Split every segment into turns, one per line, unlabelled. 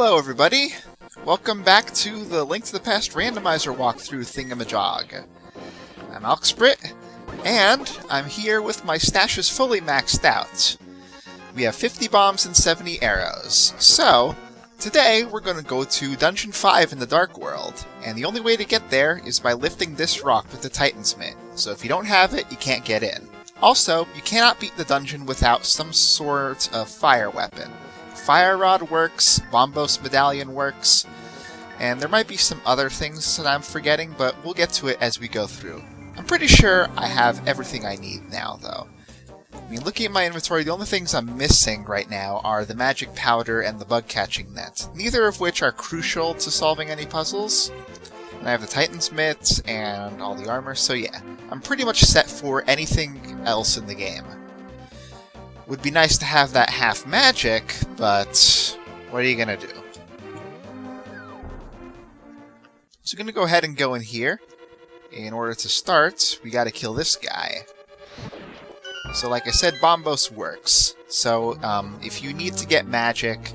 Hello everybody! Welcome back to the Link to the Past randomizer walkthrough thingamajog. I'm Alksprit, and I'm here with my stashes fully maxed out. We have 50 bombs and 70 arrows. So, today we're going to go to Dungeon 5 in the Dark World, and the only way to get there is by lifting this rock with the Titan's Mitt. So if you don't have it, you can't get in. Also, you cannot beat the dungeon without some sort of fire weapon. Fire Rod works, Bombos Medallion works, and there might be some other things that I'm forgetting, but we'll get to it as we go through. I'm pretty sure I have everything I need now, though. I mean, looking at my inventory, the only things I'm missing right now are the magic powder and the bug-catching net, neither of which are crucial to solving any puzzles. And I have the Titan's Mitt and all the armor, so yeah, I'm pretty much set for anything else in the game. Would be nice to have that half magic, but what are you gonna do? So I'm gonna go ahead and go in here. In order to start, we gotta kill this guy. So like I said, Bombos works. So if you need to get magic,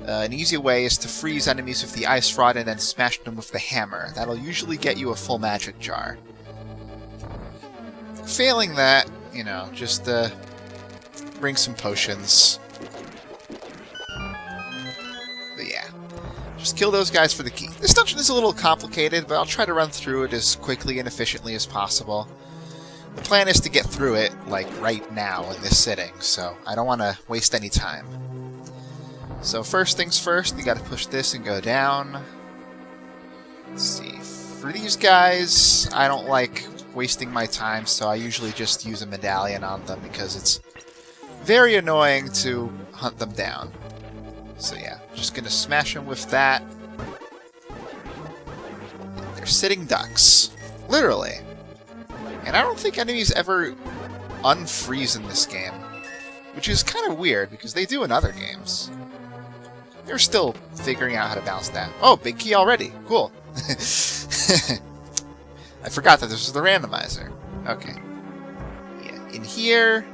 an easy way is to freeze enemies with the ice rod and then smash them with the hammer. That'll usually get you a full magic jar. Failing that, you know, just bring some potions. But yeah, just kill those guys for the key. This dungeon is a little complicated, but I'll try to run through it as quickly and efficiently as possible. The plan is to get through it, like, right now in this sitting, so I don't want to waste any time. So first things first, you gotta push this and go down. Let's see. For these guys, I don't like wasting my time, so I usually just use a medallion on them because it's very annoying to hunt them down. So yeah, just gonna smash them with that. They're sitting ducks. Literally. And I don't think enemies ever unfreeze in this game, which is kind of weird because they do in other games. They're still figuring out how to balance that. Oh, big key already. Cool. I forgot that this was the randomizer. Okay. Yeah, in here,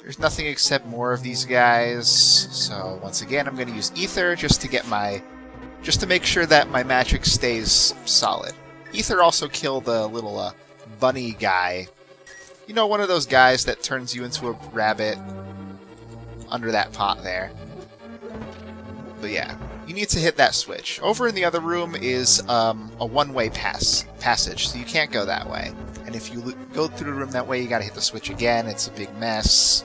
there's nothing except more of these guys. So once again, I'm going to use Ether just to make sure that my magic stays solid. Ether also killed the little bunny guy. You know, one of those guys that turns you into a rabbit under that pot there. But yeah, you need to hit that switch. Over in the other room is a one-way passage, so you can't go that way. And if you go through the room that way, you gotta hit the switch again. It's a big mess.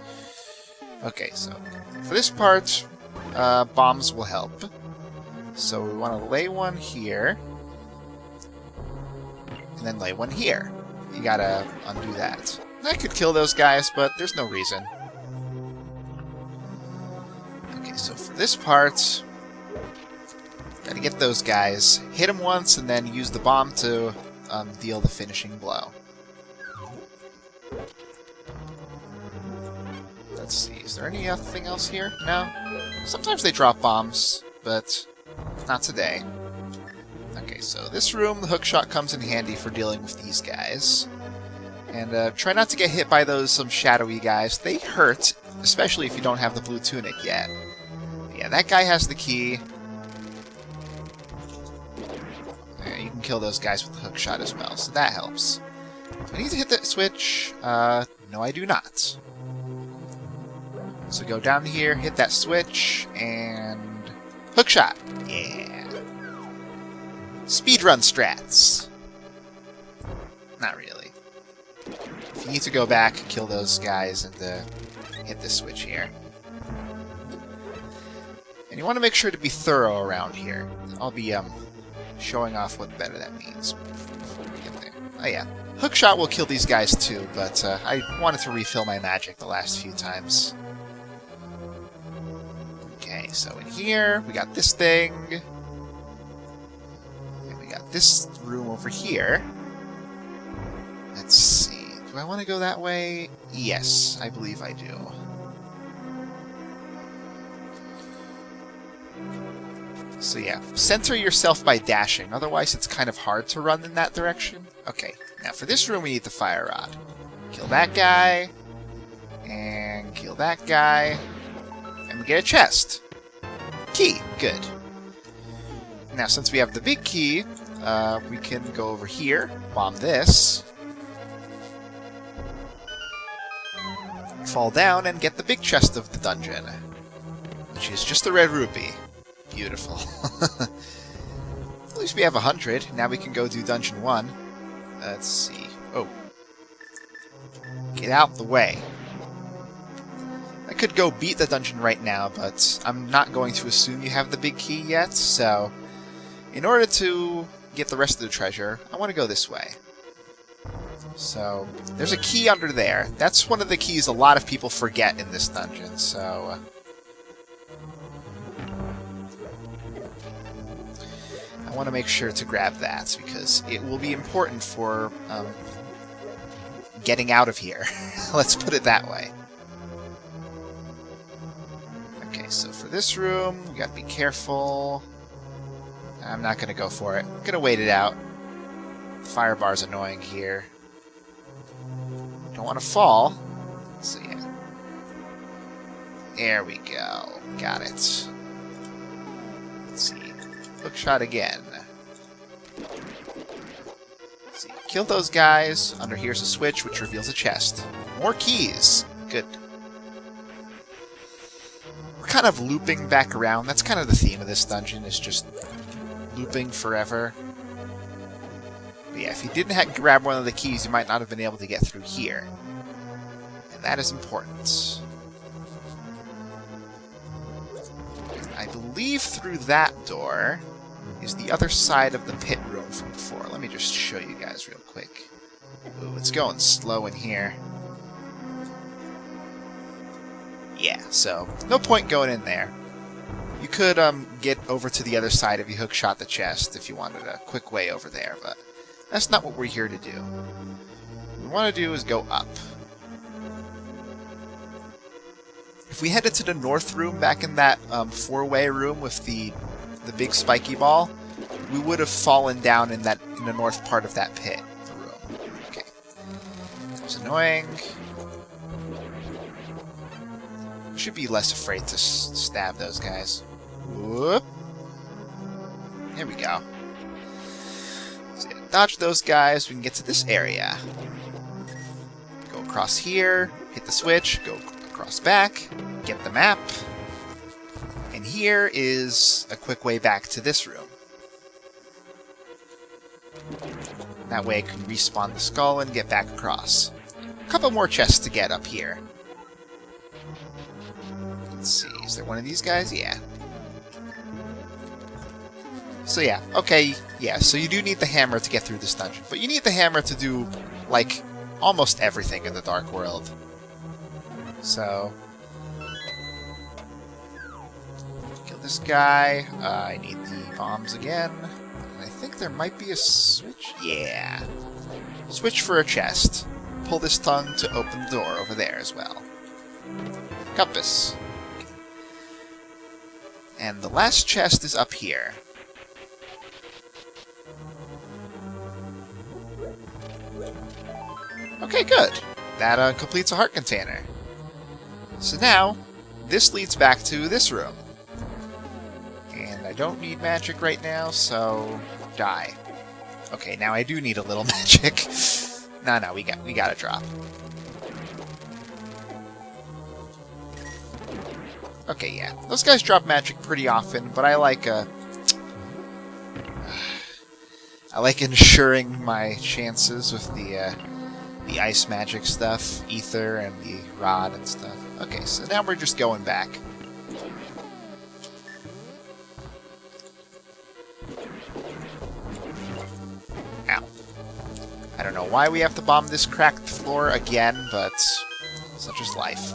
Okay, so for this part, bombs will help. So we want to lay one here, and then lay one here. You gotta undo that. I could kill those guys, but there's no reason. Okay, so for this part, gotta get those guys, hit them once, and then use the bomb to deal the finishing blow. Let's see, is there anything else here? No? Sometimes they drop bombs, but not today. Okay, so this room, the hookshot comes in handy for dealing with these guys. And try not to get hit by those shadowy guys. They hurt, especially if you don't have the blue tunic yet. Yeah, that guy has the key. Yeah, you can kill those guys with the hookshot as well, so that helps. Do I need to hit that switch? No I do not. So go down here, hit that switch, and hookshot. Yeah. Speedrun strats. Not really. If you need to go back, kill those guys, and hit this switch here. And you want to make sure to be thorough around here. I'll be showing off what better that means before we get there. Oh yeah, hookshot will kill these guys too, but I wanted to refill my magic the last few times. Okay, so in here, we got this thing. And we got this room over here. Let's see. Do I want to go that way? Yes, I believe I do. So yeah, center yourself by dashing. Otherwise, it's kind of hard to run in that direction. Okay, now for this room, we need the fire rod. Kill that guy. And kill that guy. And we get a chest. key. Good. Now, since we have the big key, we can go over here, bomb this, fall down, and get the big chest of the dungeon, which is just the red rupee. Beautiful. At least we have 100. Now we can go do Dungeon 1. Let's see. Oh. Get out the way. I could go beat the dungeon right now, but I'm not going to assume you have the big key yet, so in order to get the rest of the treasure, I want to go this way. So, there's a key under there. That's one of the keys a lot of people forget in this dungeon, so I want to make sure to grab that, because it will be important for getting out of here. Let's put it that way. Okay, so for this room, we gotta be careful. I'm not gonna go for it. I'm gonna wait it out. The fire bar's annoying here. Don't want to fall. So yeah. There we go. Got it. Let's see. Hook shot again. Let's see. Kill those guys. Under here's a switch, which reveals a chest. More keys. Good. We're kind of looping back around. That's kind of the theme of this dungeon, is just looping forever. But yeah, if you didn't grab one of the keys, you might not have been able to get through here. And that is important. I believe through that door is the other side of the pit room from before. Let me just show you guys real quick. Ooh, it's going slow in here. Yeah, so no point going in there. You could get over to the other side if you hook shot the chest if you wanted a quick way over there, but that's not what we're here to do. What we want to do is go up. If we headed to the north room back in that four-way room with the big spiky ball, we would have fallen down in the north part of that pit room. Okay. It's annoying. We should be less afraid to stab those guys. Whoop. There we go. So, yeah, dodge those guys. We can get to this area. Go across here. Hit the switch. Go across back. Get the map. And here is a quick way back to this room. That way I can respawn the skull and get back across. A couple more chests to get up here. Let's see, is there one of these guys? Yeah. So yeah, okay, yeah, so you do need the hammer to get through this dungeon. But you need the hammer to do, like, almost everything in the Dark World. So kill this guy. I need the bombs again. And I think there might be a switch. Yeah. Switch for a chest. Pull this tongue to open the door over there as well. Compass. And the last chest is up here. Okay, good. That completes a heart container. So now, this leads back to this room. And I don't need magic right now, so die. Okay, now I do need a little magic. No, we gotta drop. Okay, yeah. Those guys drop magic pretty often, but I like ensuring my chances with the ice magic stuff, ether, and the rod and stuff. Okay, so now we're just going back. Ow. I don't know why we have to bomb this cracked floor again, but such is life.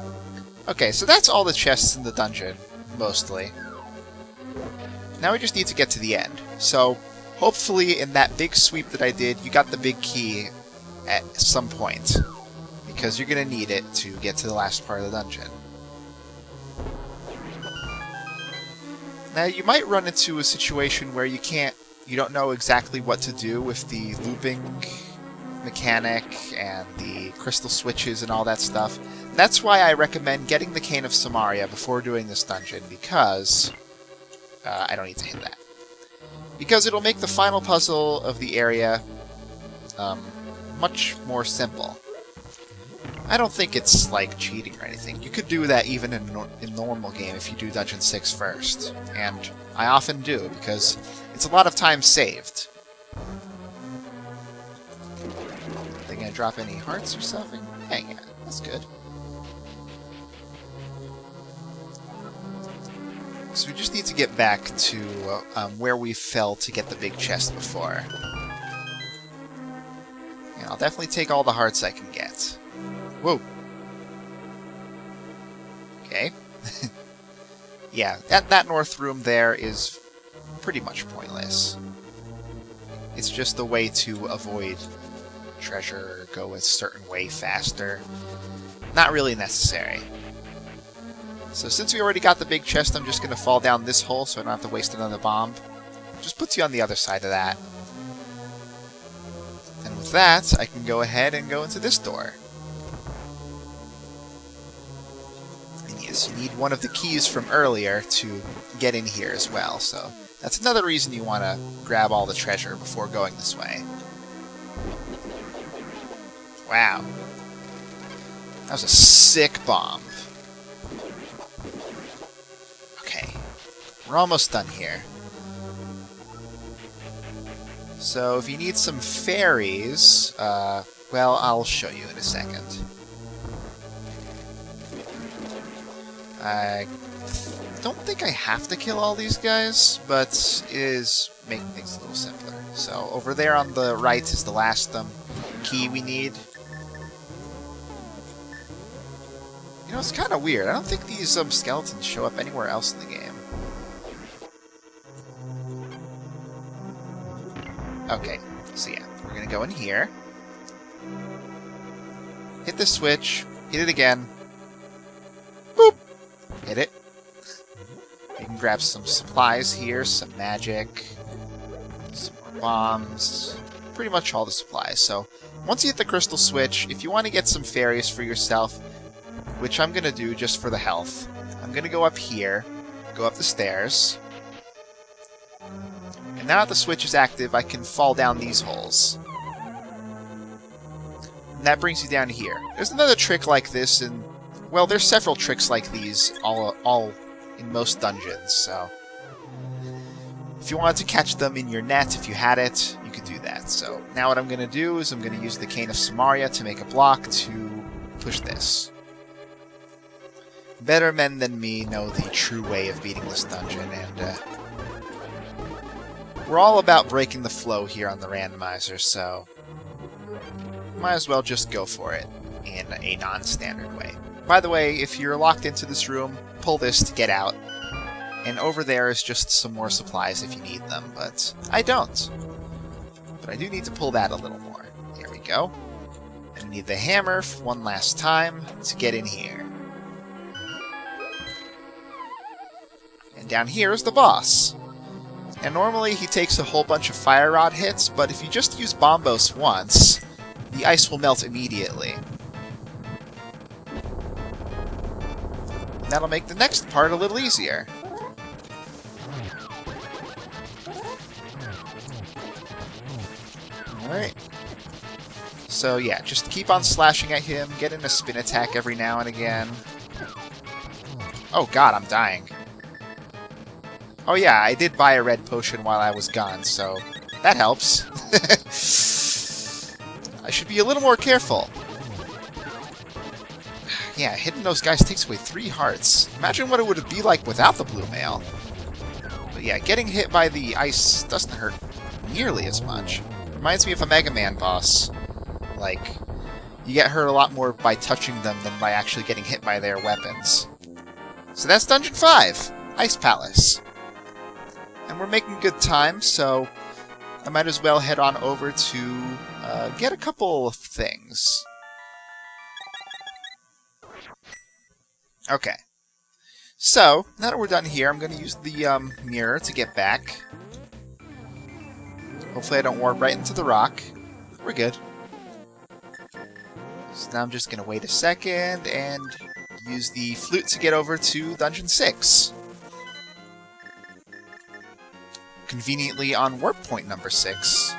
Okay, so that's all the chests in the dungeon, mostly. Now we just need to get to the end. So, hopefully in that big sweep that I did, you got the big key at some point. Because you're going to need it to get to the last part of the dungeon. Now, you might run into a situation where you don't know exactly what to do with the looping mechanic and the crystal switches and all that stuff. That's why I recommend getting the Cane of Samaria before doing this dungeon, because I don't need to hit that. Because it'll make the final puzzle of the area much more simple. I don't think it's like cheating or anything. You could do that even in normal game if you do Dungeon 6 first. And I often do, because it's a lot of time saved. Are they gonna drop any hearts or something? Yeah, that's good. So we just need to get back to where we fell to get the big chest before. And I'll definitely take all the hearts I can get. Whoa. Okay. Yeah, that north room there is pretty much pointless. It's just a way to avoid treasure or go a certain way faster. Not really necessary. So since we already got the big chest, I'm just going to fall down this hole so I don't have to waste another bomb. Just puts you on the other side of that. And with that, I can go ahead and go into this door. And yes, you need one of the keys from earlier to get in here as well, so that's another reason you want to grab all the treasure before going this way. Wow. That was a sick bomb. We're almost done here. So if you need some fairies, well, I'll show you in a second. I don't think I have to kill all these guys, but it is making things a little simpler. So over there on the right is the last key we need. You know, it's kind of weird. I don't think these skeletons show up anywhere else in the game. Okay, so yeah, we're going to go in here. Hit the switch. Hit it again. Boop! Hit it. You can grab some supplies here, some magic, some more bombs, pretty much all the supplies. So, once you hit the crystal switch, if you want to get some fairies for yourself, which I'm going to do just for the health, I'm going to go up here, go up the stairs. And now that the switch is active, I can fall down these holes. And that brings you down here. There's another trick like this, and well, there's several tricks like these all in most dungeons, so if you wanted to catch them in your net, if you had it, you could do that. So now what I'm going to do is I'm going to use the Cane of Samaria to make a block to push this. Better men than me know the true way of beating this dungeon, and we're all about breaking the flow here on the randomizer, so might as well just go for it in a non-standard way. By the way, if you're locked into this room, pull this to get out. And over there is just some more supplies if you need them, but I don't. But I do need to pull that a little more. Here we go. And we need the hammer one last time to get in here. And down here is the boss. And normally he takes a whole bunch of fire rod hits, but if you just use Bombos once, the ice will melt immediately. And that'll make the next part a little easier. Alright. So yeah, just keep on slashing at him, get in a spin attack every now and again. Oh god, I'm dying. Oh yeah, I did buy a red potion while I was gone, so that helps. I should be a little more careful. Yeah, hitting those guys takes away 3 hearts. Imagine what it would be like without the blue mail. But yeah, getting hit by the ice doesn't hurt nearly as much. Reminds me of a Mega Man boss. Like, you get hurt a lot more by touching them than by actually getting hit by their weapons. So that's Dungeon 5, Ice Palace. And we're making good time, so I might as well head on over to get a couple of things. Okay. So, now that we're done here, I'm going to use the mirror to get back. Hopefully I don't warp right into the rock. We're good. So now I'm just going to wait a second and use the flute to get over to Dungeon 6. conveniently on warp point number 6.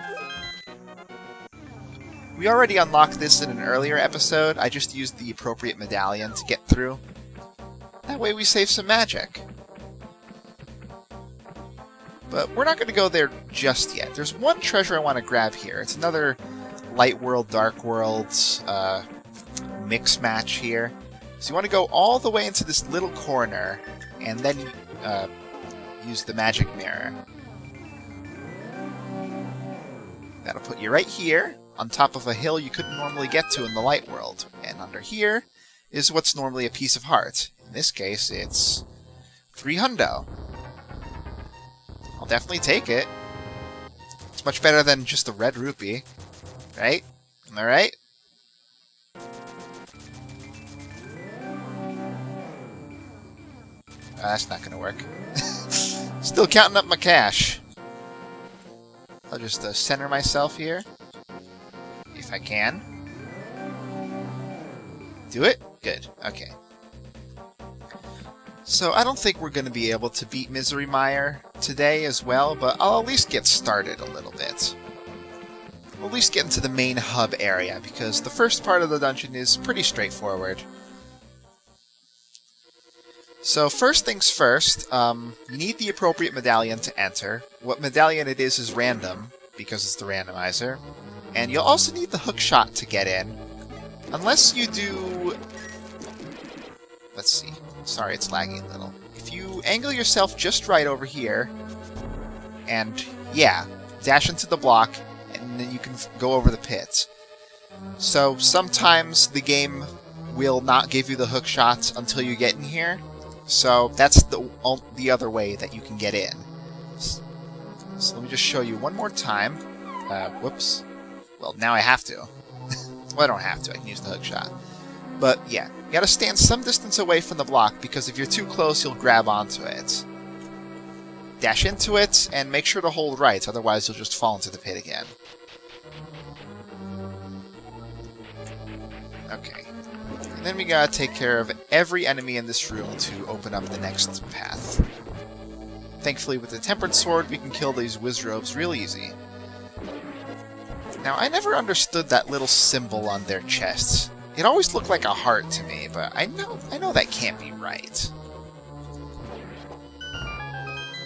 We already unlocked this in an earlier episode. I just used the appropriate medallion to get through. That way we save some magic. But we're not going to go there just yet. There's one treasure I want to grab here. It's another Light World, Dark World mix match here. So you want to go all the way into this little corner and then use the magic mirror. That'll put you right here on top of a hill you couldn't normally get to in the Light World. And under here is what's normally a piece of heart. In this case, it's 3 hundo. I'll definitely take it. It's much better than just a red rupee. Right? Am I right? That's not gonna work. Still counting up my cash. I'll just center myself here. If I can. Do it? Good. Okay. So I don't think we're going to be able to beat Misery Mire today as well, but I'll at least get started a little bit. We'll at least get into the main hub area, because the first part of the dungeon is pretty straightforward. So first things first, you need the appropriate medallion to enter. What medallion it is random, because it's the randomizer. And you'll also need the hook shot to get in. Unless you do... Let's see. Sorry, it's lagging a little. If you angle yourself just right over here, and, yeah, dash into the block, and then you can go over the pit. So sometimes the game will not give you the hook shots until you get in here. So that's the other way that you can get in. So let me just show you one more time. Whoops. Well, now I have to. Well, I don't have to. I can use the hook shot. But yeah, you gotta stand some distance away from the block, because if you're too close, you'll grab onto it. Dash into it, and make sure to hold right, otherwise you'll just fall into the pit again. Okay. And then we gotta take care of every enemy in this room to open up the next path. Thankfully, with the Tempered Sword, we can kill these Wizrobes real easy. Now, I never understood that little symbol on their chests. It always looked like a heart to me, but I know that can't be right.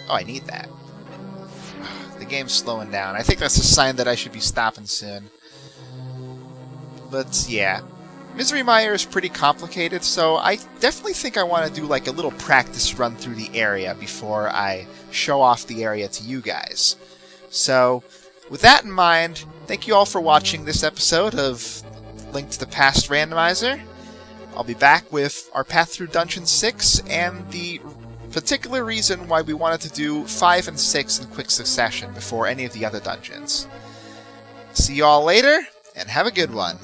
Oh, I need that. The game's slowing down. I think that's a sign that I should be stopping soon. But, yeah. Misery Mire is pretty complicated, so I definitely think I want to do like a little practice run through the area before I show off the area to you guys. So, with that in mind, thank you all for watching this episode of Link to the Past Randomizer. I'll be back with our path through Dungeon 6 and the particular reason why we wanted to do 5 and 6 in quick succession before any of the other dungeons. See you all later, and have a good one.